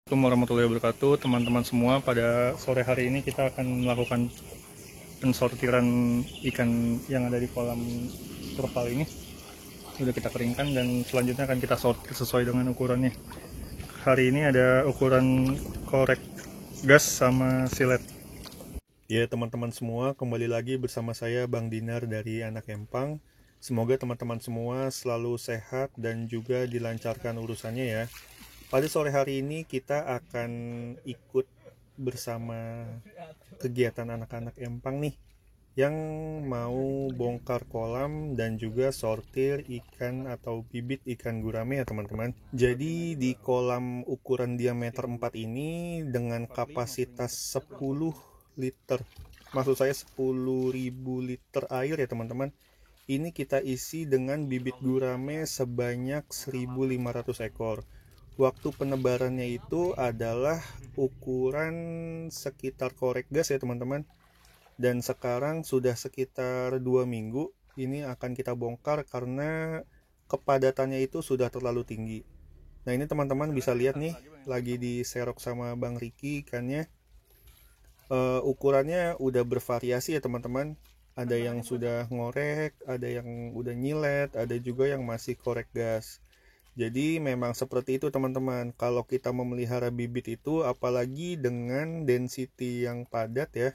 Assalamualaikum warahmatullahi wabarakatuh, teman-teman semua. Pada sore hari ini kita akan melakukan pensortiran ikan yang ada di kolam terpal ini. Sudah kita keringkan dan selanjutnya akan kita sortir sesuai dengan ukurannya. Hari ini ada ukuran korek gas sama silet. Ya teman-teman semua, kembali lagi bersama saya Bang Dinar dari Anak Empang. Semoga teman-teman semua selalu sehat dan juga dilancarkan urusannya ya. Pada sore hari ini kita akan ikut bersama kegiatan anak-anak Empang nih yang mau bongkar kolam dan juga sortir ikan atau bibit ikan gurame ya teman-teman. Jadi di kolam ukuran diameter 4 ini dengan kapasitas 10 liter, maksud saya 10.000 liter air ya teman-teman. Ini kita isi dengan bibit gurame sebanyak 1.500 ekor. Waktu penebarannya itu adalah ukuran sekitar korek gas ya teman-teman. Dan sekarang sudah sekitar 2 minggu ini akan kita bongkar karena kepadatannya itu sudah terlalu tinggi. Nah ini teman-teman bisa lihat nih, lagi diserok sama Bang Riki ikannya. Ukurannya udah bervariasi ya teman-teman. Ada yang sudah ngorek, ada yang udah nyilet, ada juga yang masih korek gas. Jadi memang seperti itu teman-teman. Kalau kita memelihara bibit itu, apalagi dengan density yang padat ya,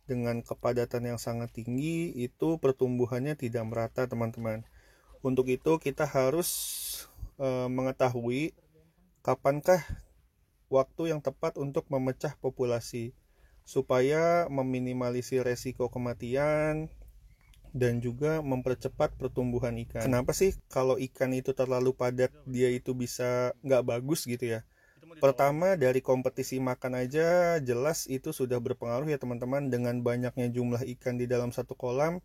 dengan kepadatan yang sangat tinggi, itu pertumbuhannya tidak merata teman-teman. Untuk itu kita harus mengetahui kapankah waktu yang tepat untuk memecah populasi supaya meminimalisir resiko kematian dan juga mempercepat pertumbuhan ikan. Kenapa sih kalau ikan itu terlalu padat dia itu bisa nggak bagus gitu ya? Pertama dari kompetisi makan aja jelas itu sudah berpengaruh ya teman-teman. Dengan banyaknya jumlah ikan di dalam satu kolam,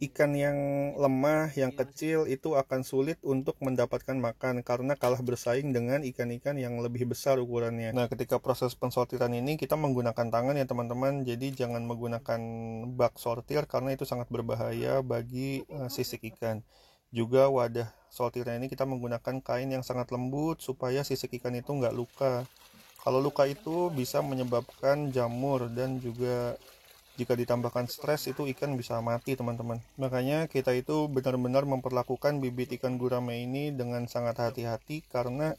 ikan yang lemah, yang kecil itu akan sulit untuk mendapatkan makan karena kalah bersaing dengan ikan-ikan yang lebih besar ukurannya. Nah, ketika proses pensortiran ini kita menggunakan tangan ya teman-teman. Jadi jangan menggunakan bak sortir karena itu sangat berbahaya bagi sisik ikan. Juga wadah sortirnya ini kita menggunakan kain yang sangat lembut supaya sisik ikan itu nggak luka. Kalau luka itu bisa menyebabkan jamur dan juga jika ditambahkan stres itu ikan bisa mati teman-teman. Makanya kita itu benar-benar memperlakukan bibit ikan gurame ini dengan sangat hati-hati karena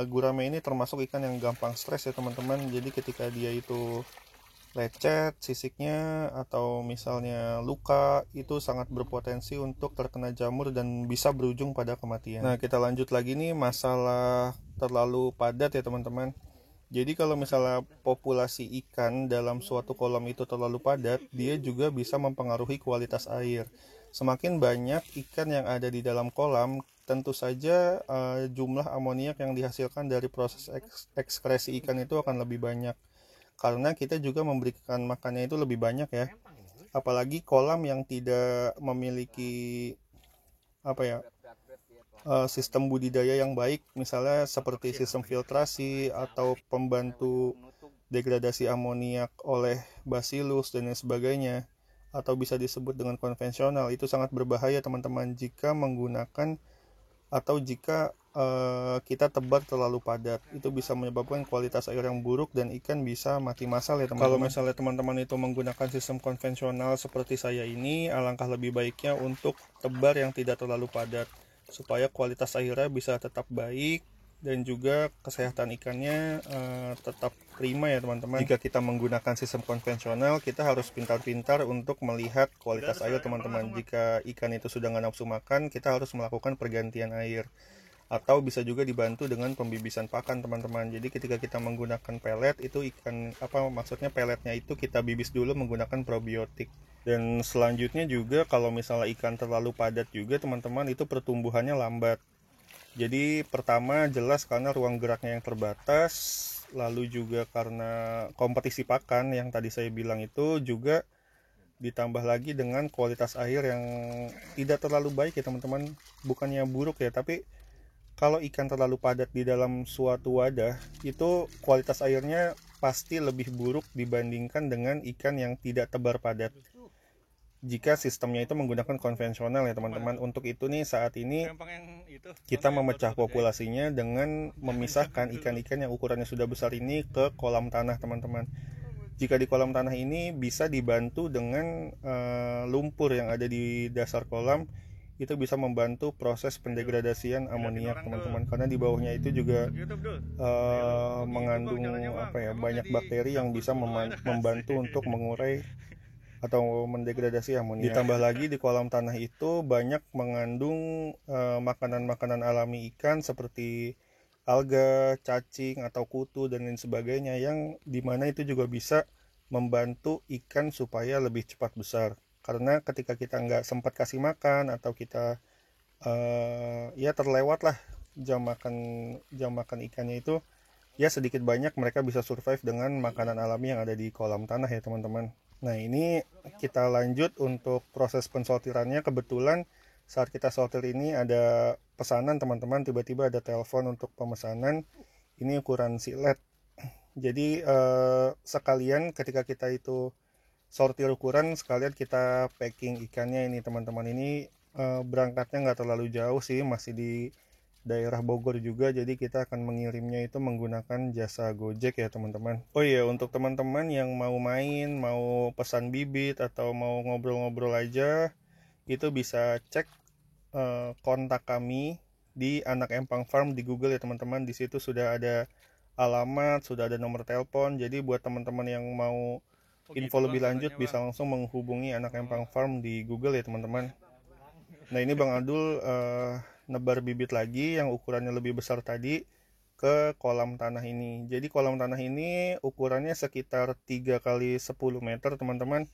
gurame ini termasuk ikan yang gampang stres ya teman-teman. Jadi ketika dia itu lecet sisiknya atau misalnya luka, itu sangat berpotensi untuk terkena jamur dan bisa berujung pada kematian. Nah kita lanjut lagi nih masalah terlalu padat ya teman-teman. Jadi kalau misalnya populasi ikan dalam suatu kolam itu terlalu padat, dia juga bisa mempengaruhi kualitas air. Semakin banyak ikan yang ada di dalam kolam, tentu saja jumlah amoniak yang dihasilkan dari proses ekskresi ikan itu akan lebih banyak. Karena kita juga memberikan makannya itu lebih banyak ya. Apalagi kolam yang tidak memiliki sistem budidaya yang baik, misalnya seperti sistem filtrasi atau pembantu degradasi amoniak oleh bacillus dan lain sebagainya, atau bisa disebut dengan konvensional, itu sangat berbahaya teman-teman jika menggunakan atau jika kita tebar terlalu padat. Itu bisa menyebabkan kualitas air yang buruk dan ikan bisa mati massal ya teman-teman. Kalau misalnya teman-teman itu menggunakan sistem konvensional seperti saya ini, alangkah lebih baiknya untuk tebar yang tidak terlalu padat supaya kualitas airnya bisa tetap baik dan juga kesehatan ikannya tetap prima ya teman-teman. Jika kita menggunakan sistem konvensional, kita harus pintar-pintar untuk melihat kualitas air teman-teman. Jika ikan itu sudah nggak nafsu makan, kita harus melakukan pergantian air. Atau bisa juga dibantu dengan pembibisan pakan teman-teman. Jadi ketika kita menggunakan pelet, itu maksudnya peletnya itu kita bibis dulu menggunakan probiotik. Dan selanjutnya juga kalau misalnya ikan terlalu padat juga teman-teman, itu pertumbuhannya lambat. Jadi pertama jelas karena ruang geraknya yang terbatas, lalu juga karena kompetisi pakan yang tadi saya bilang itu, juga ditambah lagi dengan kualitas air yang tidak terlalu baik ya teman-teman. Bukannya buruk ya, tapi kalau ikan terlalu padat di dalam suatu wadah, itu kualitas airnya pasti lebih buruk dibandingkan dengan ikan yang tidak tebar padat. jika sistemnya itu menggunakan konvensional ya teman-teman. Untuk itu nih saat ini kita memecah populasinya dengan memisahkan ikan-ikan yang ukurannya sudah besar ini ke kolam tanah teman-teman. Jika di kolam tanah ini bisa dibantu dengan lumpur yang ada di dasar kolam, itu bisa membantu proses pendegradasian amoniak teman-teman, karena di bawahnya itu juga mengandung banyak bakteri yang bisa membantu untuk mengurai atau mendegradasi amoniak. Ditambah lagi di kolam tanah itu banyak mengandung makanan-makanan alami ikan seperti alga, cacing atau kutu dan lain sebagainya, yang dimana itu juga bisa membantu ikan supaya lebih cepat besar. Karena ketika kita nggak sempat kasih makan atau kita ya terlewat lah jam makan ikannya itu, ya sedikit banyak mereka bisa survive dengan makanan alami yang ada di kolam tanah ya teman-teman. Nah ini kita lanjut untuk proses pensortirannya. Kebetulan saat kita sortir ini ada pesanan teman-teman, tiba-tiba ada telepon untuk pemesanan. Ini ukuran silet. Jadi sekalian ketika kita itu sortir ukuran, sekalian kita packing ikannya ini teman-teman. Ini berangkatnya nggak terlalu jauh sih, masih di daerah Bogor juga, jadi kita akan mengirimnya itu menggunakan jasa Gojek ya teman-teman. Oh iya, untuk teman-teman yang mau main, mau pesan bibit atau mau ngobrol-ngobrol aja, itu bisa cek kontak kami di Anak Empang Farm di Google ya teman-teman. Di situ sudah ada alamat, sudah ada nomor telepon. Jadi buat teman-teman yang mau info lebih lanjut bisa langsung menghubungi Anak Empang Farm di Google ya teman-teman. Nah ini Bang Adul nebar bibit lagi yang ukurannya lebih besar tadi ke kolam tanah ini. Jadi kolam tanah ini ukurannya sekitar 3 kali 10 meter teman-teman.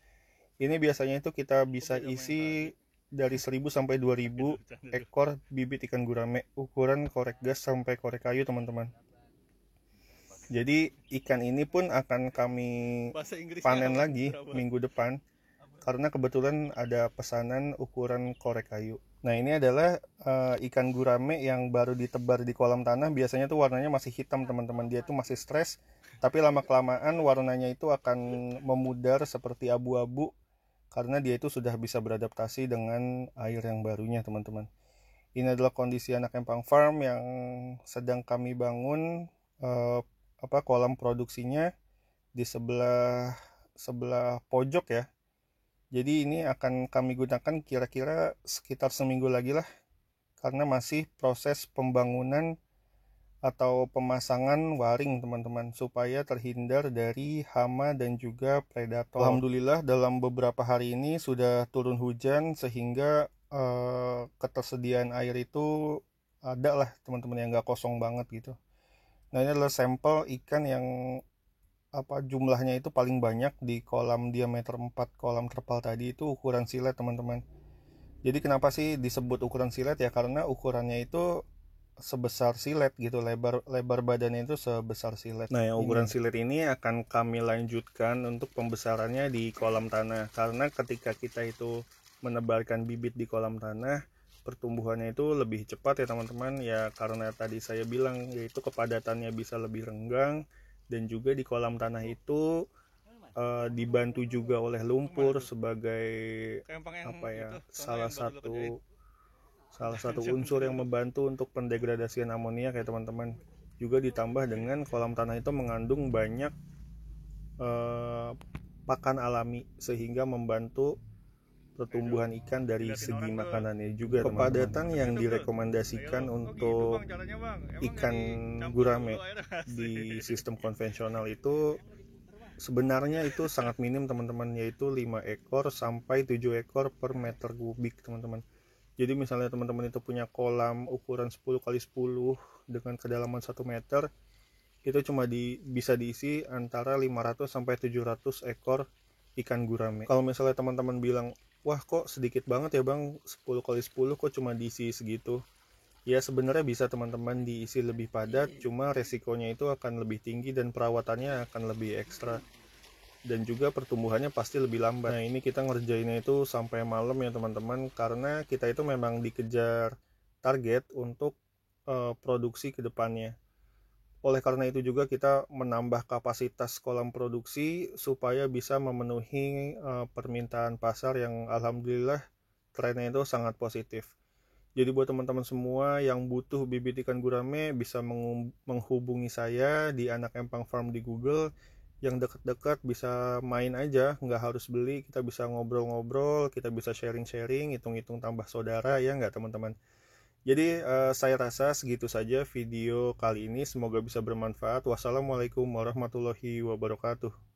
Ini biasanya itu kita bisa isi dari 1000 sampai 2000 ekor bibit ikan gurame ukuran korek gas sampai korek kayu teman-teman. Jadi ikan ini pun akan kami panen lagi minggu depan, karena kebetulan ada pesanan ukuran korek kayu. Nah ini adalah ikan gurame yang baru ditebar di kolam tanah. Biasanya tuh warnanya masih hitam teman-teman, dia tuh masih stres, tapi lama-kelamaan warnanya itu akan memudar seperti abu-abu, karena dia itu sudah bisa beradaptasi dengan air yang barunya teman-teman. Ini adalah kondisi Anak Empang Farm yang sedang kami bangun kolam produksinya di sebelah pojok ya. Jadi ini akan kami gunakan kira-kira sekitar seminggu lagi lah, karena masih proses pembangunan atau pemasangan waring teman-teman, supaya terhindar dari hama dan juga predator. Alhamdulillah dalam beberapa hari ini sudah turun hujan, sehingga ketersediaan air itu ada lah teman-teman, yang nggak kosong banget gitu. Nah ini adalah sampel ikan yang jumlahnya itu paling banyak di kolam diameter 4 kolam terpal tadi, itu ukuran silet teman-teman. Jadi kenapa sih disebut ukuran silet ya, karena ukurannya itu sebesar silet gitu, lebar badannya itu sebesar silet. Nah yang ukuran silet ini akan kami lanjutkan untuk pembesarannya di kolam tanah, karena ketika kita itu menebarkan bibit di kolam tanah, pertumbuhannya itu lebih cepat ya teman-teman ya, karena tadi saya bilang yaitu kepadatannya bisa lebih renggang, dan juga di kolam tanah itu dibantu juga oleh lumpur sebagai salah satu unsur yang membantu untuk pendegradasian amoniak ya teman-teman. Juga ditambah dengan kolam tanah itu mengandung banyak pakan alami, sehingga membantu pertumbuhan ikan dari segi makanannya juga. Kepadatan yang direkomendasikan untuk ikan gurame di sistem konvensional itu sebenarnya itu sangat minim teman-teman, yaitu 5 ekor sampai 7 ekor per meter kubik teman-teman. Jadi misalnya teman-teman itu punya kolam ukuran 10 kali 10 dengan kedalaman 1 meter, itu cuma bisa diisi antara 500 sampai 700 ekor ikan gurame. Kalau misalnya teman-teman bilang, wah kok sedikit banget ya bang, 10 kali 10 kok cuma diisi segitu, ya sebenarnya bisa teman-teman diisi lebih padat, cuma resikonya itu akan lebih tinggi dan perawatannya akan lebih ekstra, dan juga pertumbuhannya pasti lebih lambat. Nah ini kita ngerjainnya itu sampai malam ya teman-teman, karena kita itu memang dikejar target untuk produksi ke depannya. Oleh karena itu juga kita menambah kapasitas kolam produksi supaya bisa memenuhi permintaan pasar yang alhamdulillah trennya itu sangat positif. Jadi buat teman-teman semua yang butuh bibit ikan gurame bisa menghubungi saya di Anak Empang Farm di Google. Yang dekat-dekat bisa main aja, nggak harus beli, kita bisa ngobrol-ngobrol, kita bisa sharing-sharing, hitung-hitung tambah saudara ya nggak teman-teman. Jadi saya rasa segitu saja video kali ini, semoga bisa bermanfaat. Wassalamualaikum warahmatullahi wabarakatuh.